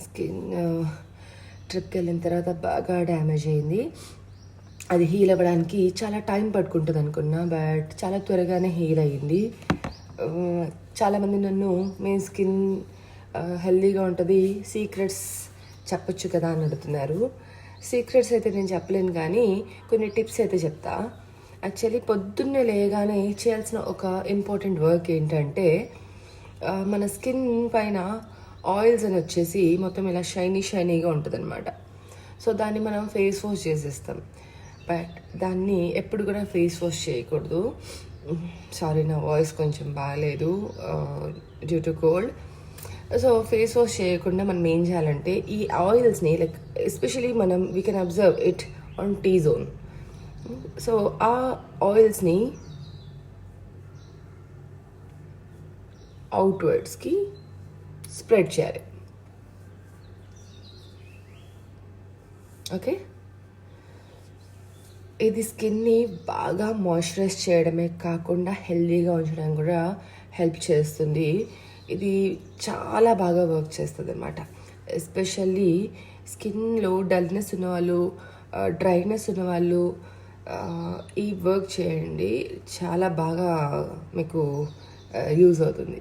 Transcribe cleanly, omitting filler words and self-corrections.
Skin ట్రిప్కి వెళ్ళిన తర్వాత బాగా డ్యామేజ్ అయింది. అది హీల్ అవ్వడానికి చాలా టైం పట్టుకుంటుంది అనుకున్నా, బట్ చాలా త్వరగానే హీల్ అయ్యింది. చాలామంది నన్ను మీ స్కిన్ హెల్దీగా ఉంటుంది, సీక్రెట్స్ చెప్పొచ్చు కదా అని అడుగుతున్నారు. సీక్రెట్స్ అయితే నేను చెప్పలేను, కానీ కొన్ని టిప్స్ అయితే చెప్తా. యాక్చువల్లీ పొద్దున్నే లేగానే చేయాల్సిన ఒక ఇంపార్టెంట్ వర్క్ ఏంటంటే, మన స్కిన్ పైన ఆయిల్స్ అని వచ్చేసి మొత్తం ఇలా షైనీగా ఉంటుంది అనమాట. సో దాన్ని మనం ఫేస్ వాష్ చేసేస్తాం, బట్ దాన్ని ఎప్పుడు కూడా ఫేస్ వాష్ చేయకూడదు. సారీ, నా వాయిస్ కొంచెం బాగాలేదు due to cold. So face wash చేయకుండా మనం ఏం చేయాలంటే, ఈ ఆయిల్స్ని like especially we can observe it on T zone. So ఆ ఆయిల్స్ని అవుట్వర్డ్స్కి స్ప్రెడ్ చేయాలి. ఓకే, ఇది స్కిన్ని బాగా మాయిశ్చరైజ్ చేయడమే కాకుండా హెల్దీగా ఉంచడం కూడా హెల్ప్ చేస్తుంది. ఇది చాలా బాగా వర్క్ చేస్తుంది అన్నమాట. ఎస్పెషల్లీ స్కిన్లో డల్నెస్ ఉన్నవాళ్ళు, డ్రైనెస్ ఉన్నవాళ్ళు ఈ వర్క్ చేయండి, చాలా బాగా మీకు యూజ్ అవుతుంది.